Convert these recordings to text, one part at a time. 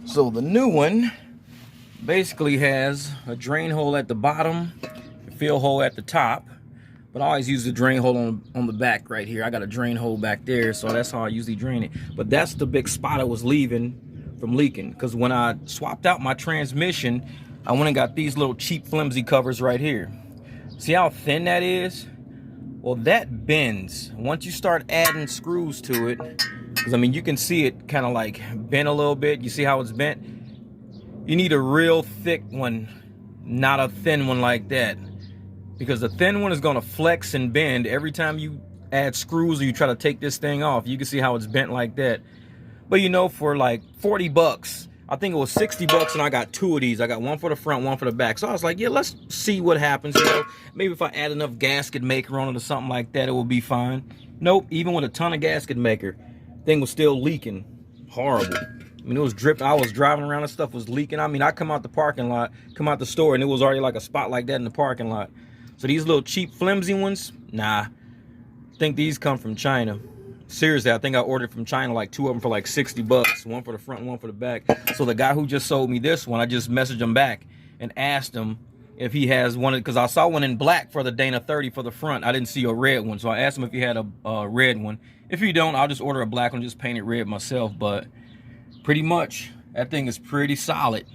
So the new one basically has a drain hole at the bottom, a fill hole at the top, but I always use the drain hole on the back right here. I got a drain hole back there, so that's how I usually drain it. But that's the big spot I was leaving from leaking, because when I swapped out my transmission, I went and got these little cheap flimsy covers right here. See how thin that is? Well, that bends once you start adding screws to it, because I mean you can see it kind of like bent a little bit. You see how it's bent? You need a real thick one, not a thin one like that, because the thin one is going to flex and bend every time you add screws or you try to take this thing off. You can see how it's bent like that. But you know, for like 40 bucks, I think it was 60 bucks, and I got two of these. I got one for the front, one for the back. So I was like, yeah, let's see what happens. You know, maybe if I add enough gasket maker on it or something like that, it will be fine. Nope, even with a ton of gasket maker, thing was still leaking. Horrible. I mean, it was dripping. I was driving around and stuff was leaking. I mean, I come out the parking lot, come out the store, and it was already like a spot like that in the parking lot. So these little cheap flimsy ones, nah. I think these come from China. Seriously, I think I ordered from China like two of them for like 60 bucks. One for the front, one for the back. So the guy who just sold me this one, I just messaged him back and asked him if he has one, because I saw one in black for the Dana 30 for the front. I didn't see a red one. So I asked him if he had a red one. If you don't, I'll just order a black one, just paint it red myself. But pretty much, that thing is pretty solid.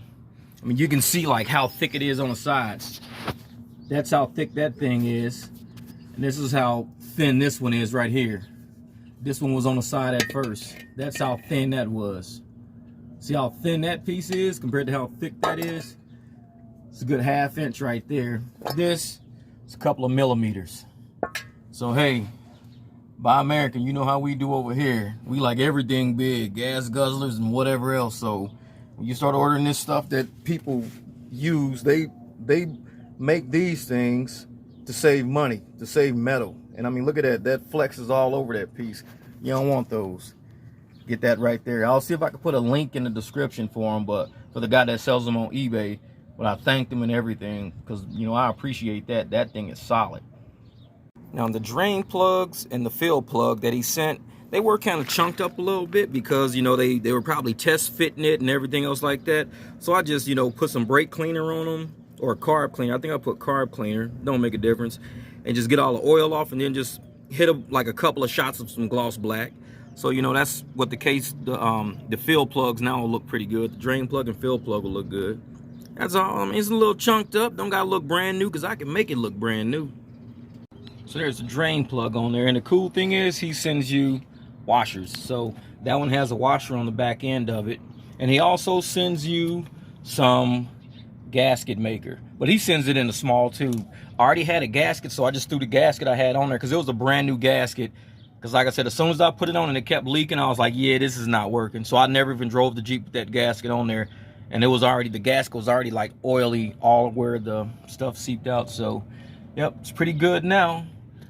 I mean, you can see like how thick it is on the sides. That's how thick that thing is. And this is how thin this one is right here. This one was on the side at first. That's how thin that was. See how thin that piece is compared to how thick that is? It's a good ½ inch right there. This is a couple of millimeters. So hey, buy American, you know how we do over here. We like everything big, gas guzzlers and whatever else. So when you start ordering this stuff that people use, they make these things to save money, to save metal. And I mean, look at that. That flexes all over that piece. You don't want those. Get that right there. I'll see if I can put a link in the description for them, but for the guy that sells them on eBay. But I thanked him and everything, because, you know, I appreciate that. That thing is solid. Now, the drain plugs and the fill plug that he sent, they were kind of chunked up a little bit because, you know, they were probably test fitting it and everything else like that. So I just, you know, put some brake cleaner on them, or carb cleaner. I think I put carb cleaner. Don't make a difference. And just get all the oil off, and then just hit like a couple of shots of some gloss black. So, you know, that's what the case, the fill plugs now will look pretty good. The drain plug and fill plug will look good. That's all. I mean, it's a little chunked up. Don't gotta look brand new, because I can make it look brand new. So there's a drain plug on there. And the cool thing is he sends you washers. So that one has a washer on the back end of it. And he also sends you some gasket maker, but he sends it in a small tube. I already had a gasket, so I just threw the gasket I had on there because it was a brand new gasket. Because like I said, as soon as I put it on and it kept leaking, I was like, yeah, this is not working. So I never even drove the Jeep with that gasket on there. And it was already, the gasket was already like oily all where the stuff seeped out. So yep, it's pretty good now.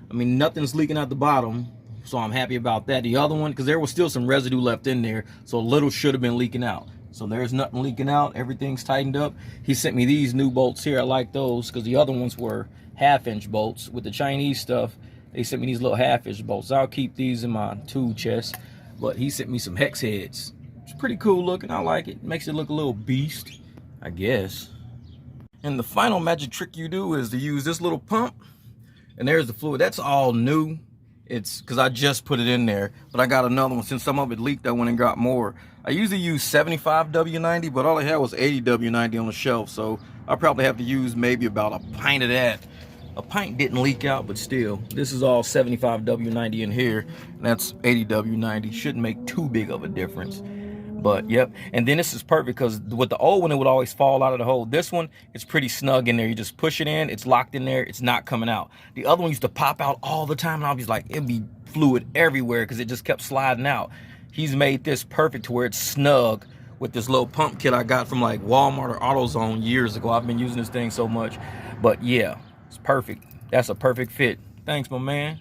I mean, nothing's leaking out the bottom, so I'm happy about that. The other one, because there was still some residue left in there, so a little should have been leaking out. So there's nothing leaking out. Everything's tightened up. He sent me these new bolts here. I like those because the other ones were ½ inch bolts. With the Chinese stuff, they sent me these little ½ inch bolts. I'll keep these in my tool chest. But he sent me some hex heads. It's pretty cool looking. I like it. Makes it look a little beast, I guess. And the final magic trick you do is to use this little pump. And there's the fluid. That's all new. It's because I just put it in there, but I got another one. Since some of it leaked, I went and got more. I usually use 75 W90, but all I had was 80 W90 on the shelf, so I probably have to use maybe about a pint of that. A pint didn't leak out, but still, this is all 75 W90 in here, and that's 80 W90. Shouldn't make too big of a difference. But yep, and then this is perfect because with the old one, it would always fall out of the hole. This one, it's pretty snug in there. You just push it in, it's locked in there, it's not coming out. The other one used to pop out all the time, and I'll be like, it'd be fluid everywhere because it just kept sliding out. He's made this perfect to where it's snug with this little pump kit I got from like Walmart or AutoZone years ago. I've been using this thing so much. But yeah, it's perfect. That's a perfect fit. Thanks, my man.